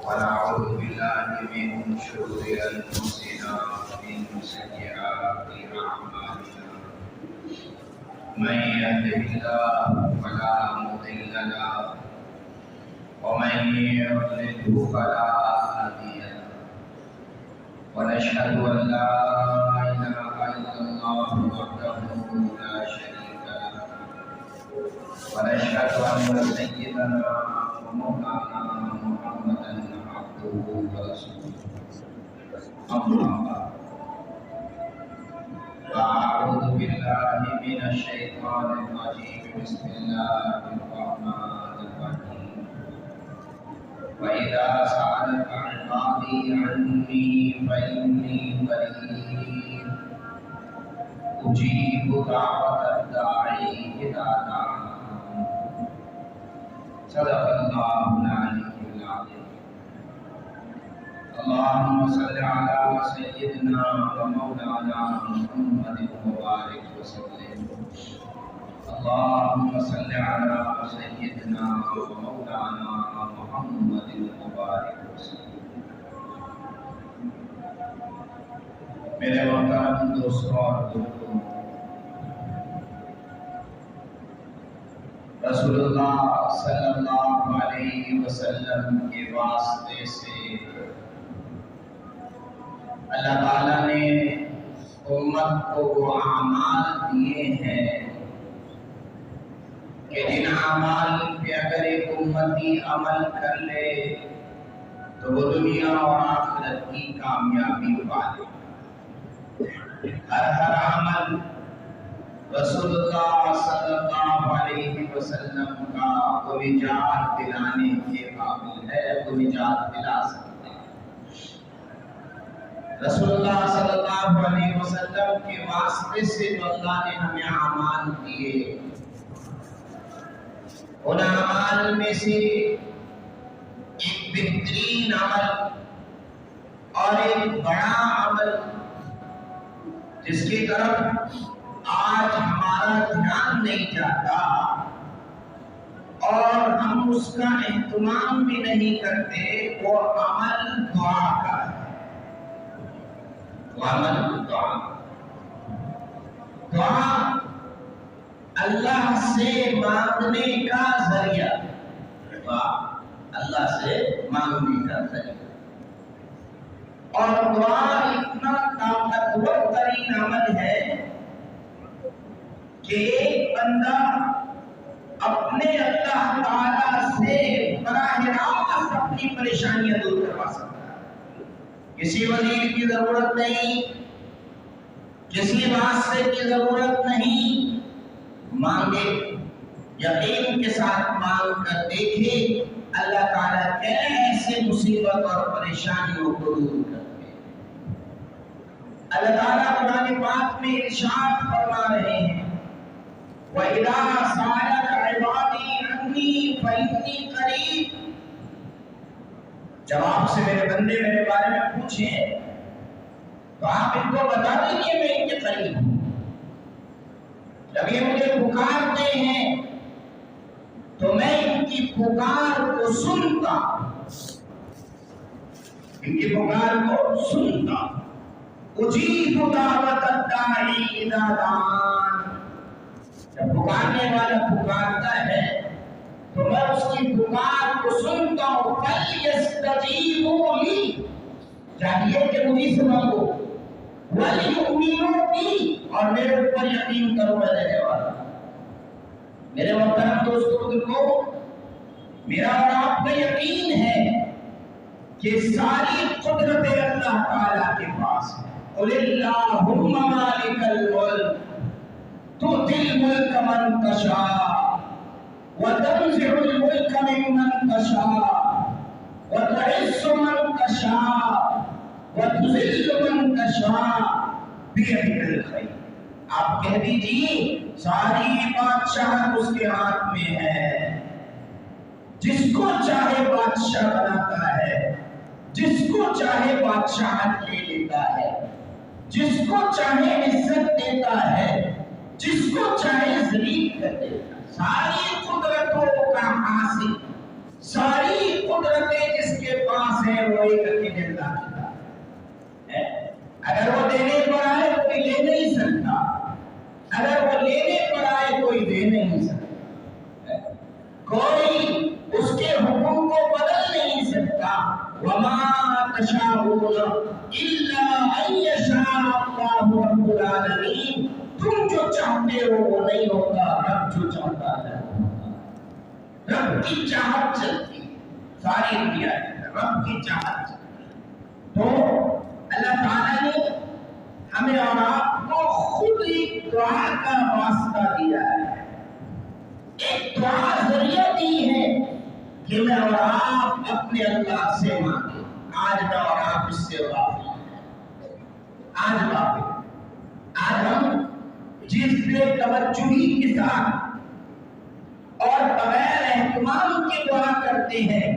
ونعوذ بالله من شرور أنفسنا ومن سيئات أعمالنا من يهده الله فلا مضل له ومن يضلل فلا هادي له ونشهد أن لا إله إلا الله وحده لا شريك له ونشهد أن سيدنا ومولانا محمدا عبده ورسوله أما بعد أعوذ بالله من الشيطان الرجيم بسم الله الرحمن الرحيم وإذا سألك عبادي عني فإني قريب أجيب دعوة الداعي إذا دعان صدق الله العلي العظيم اللهم صل على سيدنا ومولانا محمد وبارك وسلم اللهم صل على سيدنا ومولانا محمد وبارك وسلم میرے محترم دوستوں اور بزرگوں، رسول اللہ صلی اللہ علیہ وسلم کے واسطے سے اللہ تعالیٰ نے امت کو وہ اعمال دیے ہیں کہ جن اعمال پہ اگر ایک امتی عمل کر لے تو وہ دنیا اور آخرت کی کامیابی پا لے۔ ہر عمل رسول اللہ صلی اللہ علیہ وسلم کا وہ نجات دلانے کے قابل ہے، وہ نجات دلا سکتا ہے۔ رسول اللہ صلی اللہ علیہ وسلم کے واسطے سے جو اللہ نے ہمیں اعمال دیے، ان اعمال میں سے ایک بہترین عمل اور ایک بڑا عمل جس کی طرف آج ہمارا دھیان نہیں جاتا اور ہم اس کا اہتمام بھی نہیں کرتے، وہ عمل دعا کا ہے۔ وہ عمل دعا اللہ سے مانگنے کا ذریعہ، دعا اللہ سے مانگنے کا ذریعہ، اور دعا اتنا طاقتور ترین عمل ہے کہ ایک بندہ اپنے اللہ تعالیٰ سے براہ راست اپنی پریشانیاں دور کروا سکتا ہے۔ کسی وزیر کی ضرورت نہیں، کسی واسطے کی ضرورت نہیں، مانگے، یقین کے ساتھ مانگ کر دیکھے اللہ تعالیٰ کیسے مصیبت اور پریشانیوں کو دور کرتے ہیں۔ اللہ تعالیٰ قرآن پاک میں ارشاد فرما رہے ہیں وَإِذَا سَأَلَكَ عِبَادِي عَنِّي فَإِنِّي قَرِيبٌ، جب آپ سے میرے بندے میرے بارے میں پوچھیں تو آپ ان کو بتا دیجئے میں ان کے قریب ہوں۔ جب یہ مجھے پکارتے ہیں تو میں ان کی پکار کو سنتا، ان کی پکار کو سنتا۔ اجیب دعوت الداعی اذا دعان، جب پکارنے والا پکارتا ہے تو میں اس کی پکار کو سنتا ہوں۔ فَلْيَسْتَجِيبُوا لِي، چاہیے کہ مجھے سے مانگو، وَلْيُؤْمِنُوا بِي، اور میرے اوپر یقین کرو میں دینے والا۔ میرے محترم دوستو بزرگوں، میرا اور آپ کا یقین ہے کہ ساری قدرت اللہ تعالیٰ کے پاس ہے۔ قُلِ اللَّهُمَّ مَالِكَ الْمُلْكِ تُؤْتِي الْمُلْكَ مَن تَشَاءُ وَتَنزِعُ الْمُلْكَ مِمَّن تَشَاءُ وَتُعِزُّ مَن تَشَاءُ وَتُذِلُّ مَن تَشَاءُ بِيَدِكَ الْخَيْرُ، آپ کہہ دیجیے ساری بادشاہت اس کے ہاتھ میں ہے، جس کو چاہے بادشاہ بناتا ہے، جس کو چاہے بادشاہت لے لیتا ہے، جس کو چاہے عزت دیتا ہے، جس کو چاہے ذلیل کر دیتا ہے۔ ساری قدرتوں کا حاصل، ساری قدرتیں جس کے پاس ہے وہ ایک اکیلے اللہ کی ذات ہے۔ اگر وہ دینے پر آئے کوئی لے نہیں سکتا، اگر وہ لینے پر آئے کوئی دے نہیں سکتا، کوئی اس کے حکم کو بدل نہیں سکتا۔ وَمَا تَشَاءُونَ إِلَّا أَن يَشَاءَ اللَّهُ رَبُّ الْعَالَمِينَ۔ تم جو چاہتے ہو وہ نہیں ہوتا، رب جو چاہتا ہے رب کی چاہت چلتی ہے، ساری دنیا رب کی چاہت چلتی ہے۔ تو اللہ تعالیٰ نے ہمیں اور آپ کو خود ایک دعا کا واسطہ دیا ہے، ایک دعا ذریعہ دی ہے کہ میں اور آپ اپنے اللہ سے مانگیں۔ آج میں اور آپ اس سے غافل ہیں، آج ہم جس بے توجہی کے ساتھ اور بغیر اہتمام کے دعا کرتے ہیں،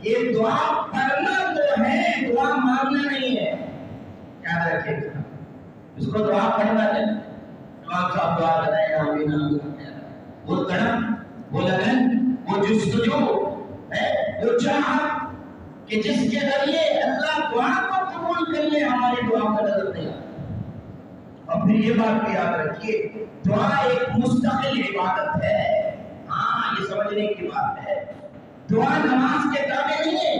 یہ دعا پڑھنا تو ہے، دعا مانگنا نہیں ہے، یاد رکھیے گا۔ اس کو دعا پڑھنا ہے، امام صاحب دعا بتائیں آمین آمین، وہ تڑپ، وہ لگن، وہ جستجو ہے، وہ چاہت کہ جس کے ذریعے اللہ دعا کو قبول کر لے، ہماری دعا کا نظر نہیں آتا۔ اور پھر یہ بات بھی یاد رکھیے، دعا ایک مستقل عبادت ہے۔ ہاں یہ سمجھنے کی بات ہے، دعا نماز کے تابع نہیں ہے،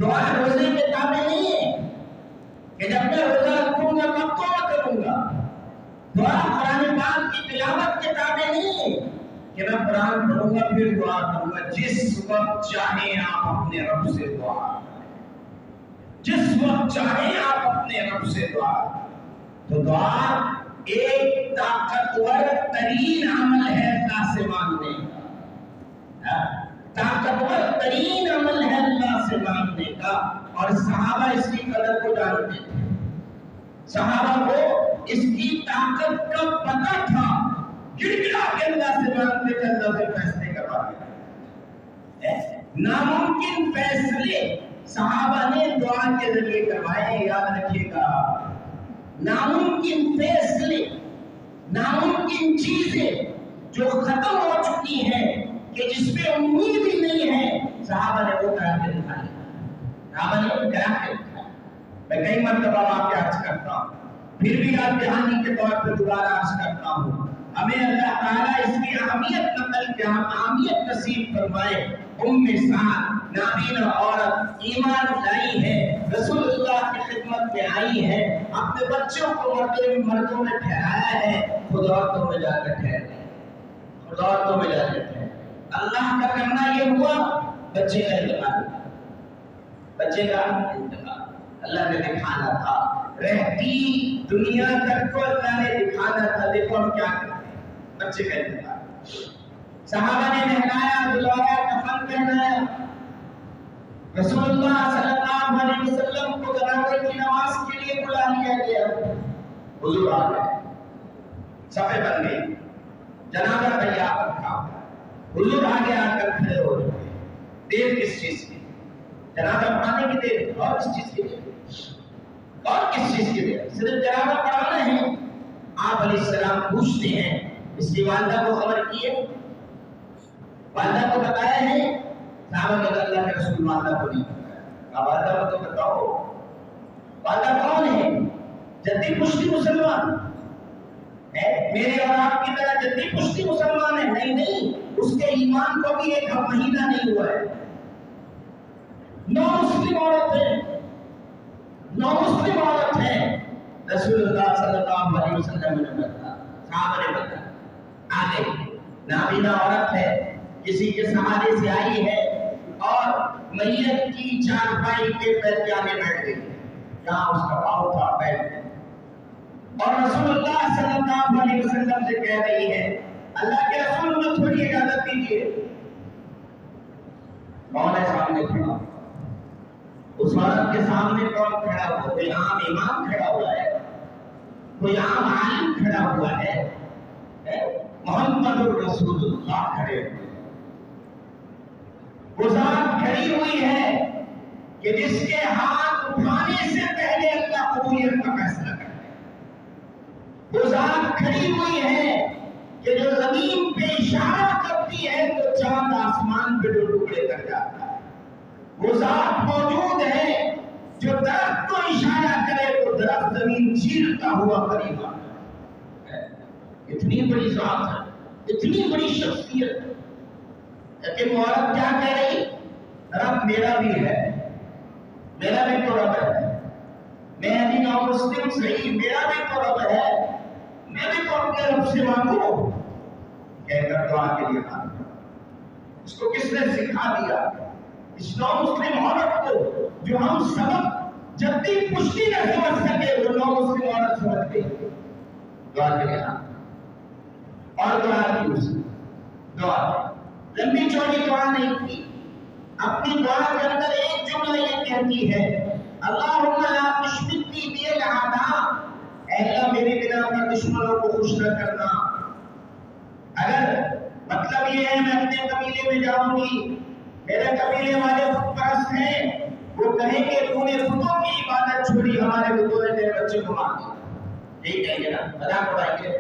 دعا روزے کے تابع نہیں ہے کہ جب میں روزہ رکھوں گا تب توبہ کروں گا، دعا قرآن پاک کی تلاوت کے تابع نہیں ہے کہ میں قرآن پڑھوں گا پھر دعا کروں گا۔ جس وقت چاہیں آپ اپنے رب سے دعا کریں، جس وقت چاہیں آپ اپنے رب سے دعا کریں۔ تو دعا ایک طاقتور ترین عمل ہے اللہ سے مانگنے کا، طاقتور ترین عمل ہے اللہ سے مانگنے کا۔ اور صحابہ اس کی قدر کو جانتے تھے، صحابہ کو اس کی طاقت کا پتہ تھا، گڑ گڑا کے اللہ سے مانگتے تھے، اللہ سے فیصلے کرواتے۔ ناممکن فیصلے صحابہ نے دعا کے ذریعے کروائے، یاد رکھیے گا۔ ناممکن فیصلے، ناممکن چیزیں جو ختم ہو چکی ہیں کہ جس پہ امید ہی نہیں ہے، صحابہ نے وہ کرا کے دکھایا، صحابہ نے وہ کرا کے دکھایا۔ میں کئی مرتبہ آپ کے عرض کرتا ہوں، پھر بھی آپ دہانی کے طور پہ دوبارہ عرض کرتا ہوں، ہمیں اللہ تعالیٰ اس کی اہمیت نقل کے اہمیت نصیب فرمائے۔ ام سعد نابینا عورت ایمان لائی ہے، رسول اللہ کی خدمت میں آئی ہے، اپنے بچوں کو مردوں میں ٹھہرایا ہے، خود عورتوں میں جا کر ٹھہر گئے، خود عورتوں میں جا کر ٹھہر گئے۔ اللہ کا کرنا یہ ہوا، بچے کا انتقال، بچے کا انتقال اللہ نے دکھانا تھا، رہتی دنیا تک کو اللہ نے دکھانا تھا۔ دیکھو ہم کیا کرتے ہیں، بچے کا انتقال، صحابہ نے نہلایا دھلایا کفن پہنایا، رسول اللہ صلی اللہ علیہ وسلم کو جنازے کی نماز کے لیے بلا لیا گیا، حضور آ گئے، صفیں بن گئی، جنازہ تیار رکھا، حضور آگے آ کر کھڑے ہو چکے۔ دیر کس چیز کی؟ جنازہ پڑھانے کی دیر، اور کس چیز کی دیر؟ اور کس چیز کی دیر؟ صرف جنازہ پڑھانا ہے۔ آپ علیہ السلام پوچھتے ہیں، اس کی والدہ کو خبر کی ہے؟ والدہ کو بتایا ہے؟ صحابہ نے کہا اللہ کے رسول والدہ کو نہیں بتایا۔ والدہ کو تو بتاؤ، والدہ کون ہے؟ جدی پشتی مسلمان ہے، میرے اور آپ کی طرح جدی پشتی مسلمان ہے؟ نہیں نہیں، اس کے ایمان کو بھی ایک مہینہ نہیں ہوا ہے، نو مسلم عورت ہے، نو مسلم عورت ہے۔ رسول اللہ صلی اللہ علیہ وسلم نے بتایا، صحابہ نے بتایا، آگے نابینا عورت ہے، کسی کے سہارے سے آئی ہے اور میت کی چارپائی کے پیر جانے بیٹھ گئی، جہاں اس کا پاؤں تھا بیٹھ گئی، اور رسول اللہ صلی اللہ علیہ وسلم سے کہہ رہی ہے، اللہ کے رسول مجھے تھوڑی اجازت دیجیے۔ کون ہے سامنے کھڑا؟ اس عورت کے سامنے کون کھڑا ہوا؟ کوئی عام امام کھڑا ہوا ہے، کوئی عام عالم کھڑا ہوا ہے، محمد الرسول اللہ کھڑے ہوئے، وہ ذات کھڑی ہوئی ہے کہ جس کے ہاتھ اٹھانے سے پہلے اللہ قبولیت کا فیصلہ کرے، وہ ذات کھڑی ہوئی ہے کہ جو زمین پہ اشارہ کرتی ہے تو چاند آسمان پہ دو ٹکڑے کر جاتا ہے، وہ ذات موجود ہے جو درخت کو اشارہ کرے تو درخت زمین چیرتا ہوا قریب آتا ہے. اتنی بڑی ذات ہے, اتنی بڑی شخصیت. لیکن وہ عورت کیا کہہ رہی؟ رب میرا بھی ہے, میرا بھی تو رب ہے, میں بھی نو مسلم صحیح, میرا بھی تو رب ہے, میں بھی تو اپنے رب سے مانگوں. کہہ کر دعا کے لیے مانگا. اس کو کس نے سکھا دیا؟ اس نو مسلم عورت کو, جو ہم سبق جب بھی پشتی نہ سمجھ سکے وہ نو مسلم عورت سمجھ گئی. دعا کے لیے اور دعا کی, اس دعا لمبی چوڑی دعا نہیں کی. اپنی دعا کے اندر ایک جملہ یہ کہتی ہے, اللہم لا تشمتنی بالاعداء, اے اللہ میرے بنا پر دشمنوں کو خوش نہ کرنا. اگر مطلب یہ ہے میں اپنے قبیلے میں جاؤں گی, میرے قبیلے والے بت پرست ہیں, وہ کہیں گے تو نے بتوں کی عبادت چھوڑی, ہمارے بتوں نے تیرے بچے کو مار دیا, یہی کہیں گے نا, مذاق اڑائیں گے.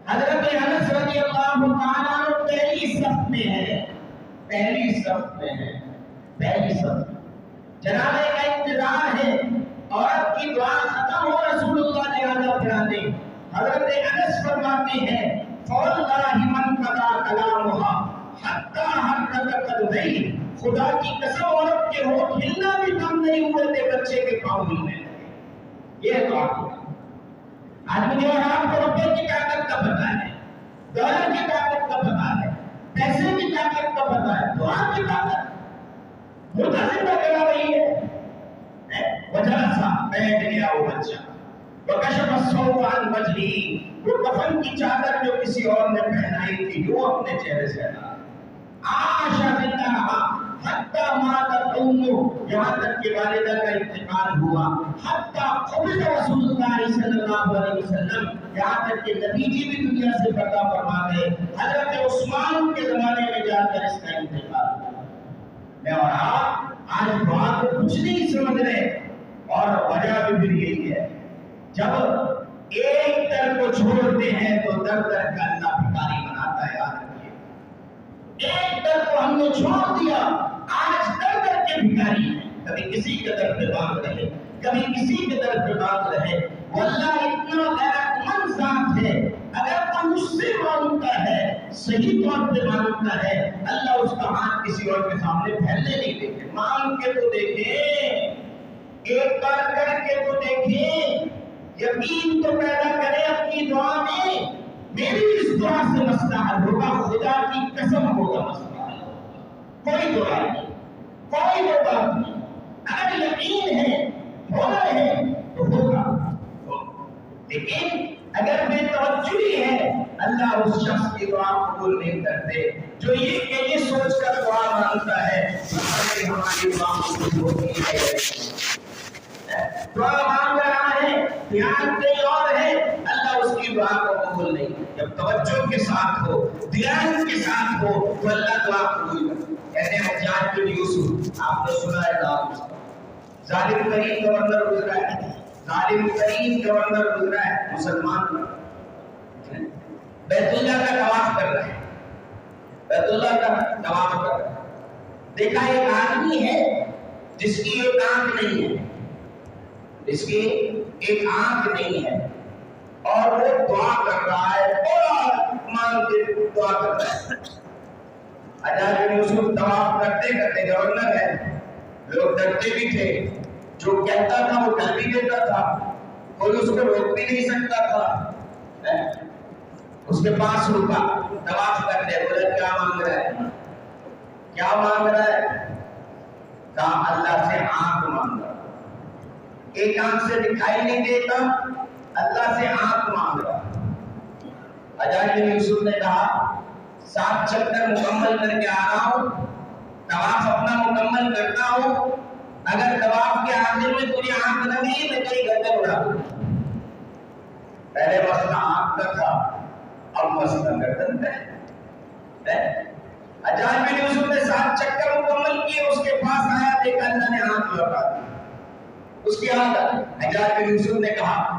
حضرت انس رضی اللہ تعالیٰ عنہ پہلی صف میں ہے, پہلی صف میں ہے, پہلی صف. جنازے کا انتظار ہے, عورت کی دعا ختم ہو, رسول اللہ جنازہ پڑھا دیں. حضرت انس فرماتے ہیں فواللہ من قضا کلامها حتی حرکت قدمیہ, خدا کی قسم عورت کے ہونٹ ہلنا بھی کم نہیں ہوئے تھے بچے کے پاؤں ہلنے لگے. یہ دعا کی. آج مجھے اور آپ کو روپے کی طاقت کا پتہ ہے, ڈالر کی طاقت کا پتہ ہے, پیسے کی طاقت کا پتہ ہے, دعا کی طاقت مردہ زندہ کرا رہی ہے. وجہ سا بیٹھ گیا وہ بچہ, وکشف الثوب عن وجهه, وہ کفن کی چادر جو کسی اور نے پہنائی تھی وہ اپنے چہرے سے ہٹا. عاش زندہ رہا حتی ماتت امہ, یہاں تک کہ والدہ کا انتقال ہوا. حتی قبض رسول اللہ صلی اللہ علیہ وسلم, یہاں تک کہ نبی جی بھی دنیا سے پردہ فرما گئے. حضرت عثمان کے زمانے میں جا کر اس کا انتقال ہوا. میں اور آپ آج دعا کو کچھ نہیں سمجھ رہے, اور وجہ بھی پھر یہی ہے, جب ایک در کو چھوڑتے ہیں تو در در کا اللہ بھکاری بناتا ہے. یاد رکھیے, ایک در کو ہم نے چھوڑ دیا, آج در در کے بھکاری ہیں. کبھی کسی کے در پہ مانگ رہے, کبھی کسی کے در پہ مانگ رہے. واللہ اتنا غیرت مند ذات ہے, اگر کوئی اس سے مانگتا ہے, صحیح طور پہ مانگتا ہے, اللہ اس کا ہاتھ کسی اور کے سامنے پھیلنے نہیں دیتے. مانگ کے تو دیکھیں, ایک بار کر کے تو دیکھیں, یقین تو پیدا کرے اپنی دعا میں, میری اس دعا سے مسئلہ حل ہوگا, خدا کی قسم ہوگا مسئلہ حل. کوئی دعا نہیں, کوئی دو بات نہیں. اگر یقین ہے, ہونا ہے تو ہوگا. لیکن اگر بے توجہی ہے, اللہ اس شخص کی دعا قبول نہیں کرتے جو یہ سوچ کر دعا مانگتا ہے کہ ہماری دعا قبول ہوتی ہے. دعا مانگ رہا ہے, دھیان کہیں اور ہے, اللہ اس کی دعا کو قبول نہیں. جب توجہ کے ساتھ ہو, دھیان کے ساتھ ہو, تو اللہ دعا قبول کرتا ہے. کہتے ہیں حجاج بن یوسف, آپ نے سنا ہے نام, ظالم ترین گورنر گزرا ہے, ظالم ترین گورنر گزرا ہے, مسلمان بیت اللہ کا طواف کر رہے ہیں, بیت اللہ کا طواف کر رہے ہیں. دیکھا ایک آدمی ہے جس کی ایک آنکھ نہیں ہے, اس کی ایک آنکھ نہیں ہے, اور وہ دعا کر رہا ہے, اور مانگ کے دعا کر رہا ہے. حجاج بن یوسف طواف کرتے کرتے, گورنر ہے, لوگ ڈرتے بھی تھے, جو کہتا تھا وہ کر بھی دیتا تھا, کوئی اس کو روک بھی نہیں سکتا تھا. اس کے پاس رکا, طواف کرنے, بولا کیا مانگ رہا ہے, کیا مانگ رہا ہے؟ کہا اللہ سے آنکھ مانگ رہا. ایک آنکھ سے دکھائی نہیں دیتا, اللہ سے آنکھ مانگ رہا. حجاج بن یوسف نے کہا 7 چکر مکمل کر کے آ رہا ہوں, طواف اپنا مکمل کرتا ہوں, اگر طواف کے آخر میں تجھے آنکھ نہ دی میں تیری گردن اڑا دوں. پہلے مسئلہ آنکھ کا تھا, اب مسئلہ گردن کا ہے. حجاج بن یوسف نے 7 چکر مکمل کیے, اس کے پاس آیا, دیکھا اللہ نے آنکھ لوٹا دی. اس کی عادت. حجاج بن یوسف نے کہا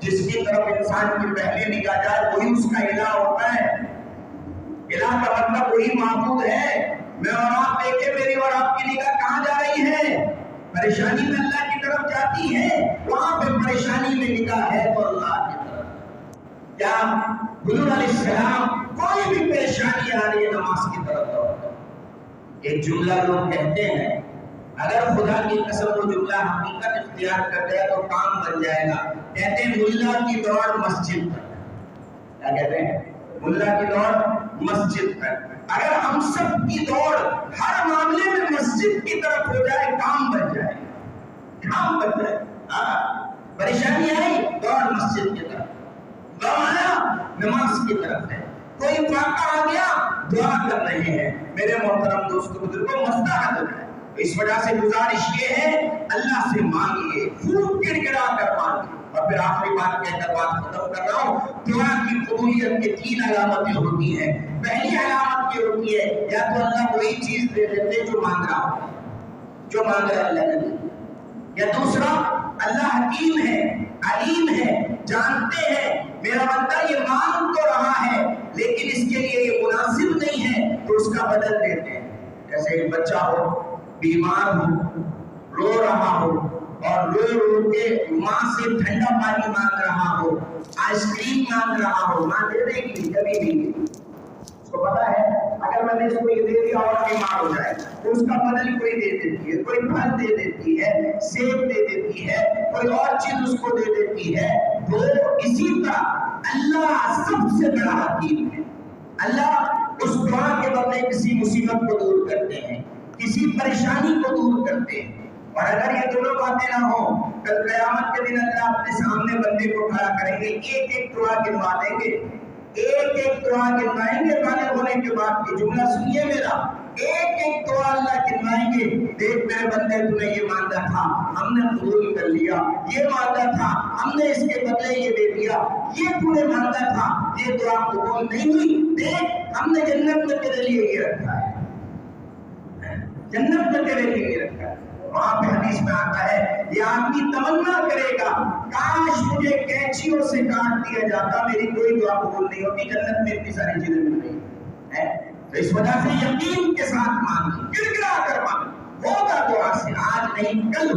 جس کی طرف انسان کی پہلی نگاہ جائے وہی اس کا الہ ہوتا ہے. الہ کا مطلب وہی معبود ہے. میں اور آپ دیکھیں میری اور آپ کی نگاہ کہاں جا رہی ہے؟ پریشانی میں اللہ کی طرف جاتی ہے. وہاں پہ پریشانی میں نگاہ ہے تو اللہ کی طرف. کیا حضور علیہ السلام کوئی بھی پریشانی آ رہی ہے نماز کی طرف دوڑ. ایک جملہ لوگ کہتے ہیں اگر خدا کی قسم وہ جملہ حقیقت اختیار کر گیا تو کام بن جائے گا. کہتے ہیں ملا کی دوڑ مسجد تک. کیا کہتے ہیں؟ ملا کی دوڑ مسجد تک. اگر ہم سب کی دوڑ ہر معاملے میں مسجد کی طرف ہو جائے کام بن جائے. کام بن جائے. پریشانی آئی دوڑ مسجد کی طرف. غم آیا نماز کی طرف ہے. کوئی واقعہ آ گیا دعا کر رہے ہیں. میرے محترم دوستو بزرگوں مسئلہ حل ہے. اس وجہ سے گزارش یہ ہے اللہ سے مانگیے خوب گڑ گڑا کر مانگیے. اور پھر آخری بات کہہ کر بات ختم کر رہا ہوں. دعا کی قبولیت کی 3 علامتیں ہوتی ہیں. پہلی علامت یہ ہوتی ہے یا تو اللہ وہی چیز دے دیتے جو مانگ رہا ہو, جو مانگ رہا اللہ نے. یا دوسرا اللہ حکیم ہے, علیم ہے, جانتے ہیں میرا بندہ یہ مانگ تو رہا ہے لیکن اس کے لیے یہ مناسب نہیں ہے تو اس کا بدل دیتے ہیں. جیسے ایک بچہ ہو, بیمار ہو, رو رہا ہو اور رو رو کے ماں سے ٹھنڈا پانی مانگ رہا ہو, آئس کریم مانگ رہا ہو, ماں دے دے گی کبھی نہیں. اس کو پتا ہے اگر میں نے اس کو یہ دے دیا اور بیمار ہو جائے تو اس کا بدل کوئی دے دیتی ہے, کوئی پھل دے دیتی ہے, سیب دے دیتی ہے, کوئی اور چیز اس کو دے دیتی ہے. تو اسی طرح اللہ سب سے بڑا حکیم ہے. اللہ اس دعا کے بدلے کسی مصیبت کو دور کرتے ہیں, کسی پریشانی کو دور کرتے ہیں. اور اگر یہ دونوں باتیں نہ ہوں کل قیامت کے دن اللہ اپنے سامنے بندے کو کھڑا کریں گے, ایک ایک دعا گنوا دیں گے, ایک ایک دعا گنوائیں گے. بالغ ہونے کے بعد یہ جملہ سنیے میرا, ایک ایک دعا اللہ گنوائیں گے. دیکھ میرے بندے تو نے یہ مانگا تھا ہم نے قبول کر لیا, یہ مانگا تھا ہم نے اس کے بدلے یہ دے دیا, یہ تو نے مانگا تھا یہ دعا قبول نہیں ہوئی, دیکھ ہم نے جنت میں تیرے لیے یہ رکھا ہے, جنت میں تیرے لیے یہ رکھا ہے. وہاں پہ حدیث میں آتا ہے یہ آدمی تمنا کرے گا کاش مجھے کینچیوں سے کاٹ دیا جاتا, میری کوئی دعا قبول نہیں ہوتی, جنت میں اتنی ساری چیزیں مل رہی ہیں. تو اس وجہ سے یقین کے ساتھ مانگی, گڑ گڑا کر مانگی, ہوگا دعا سے, آج نہیں کل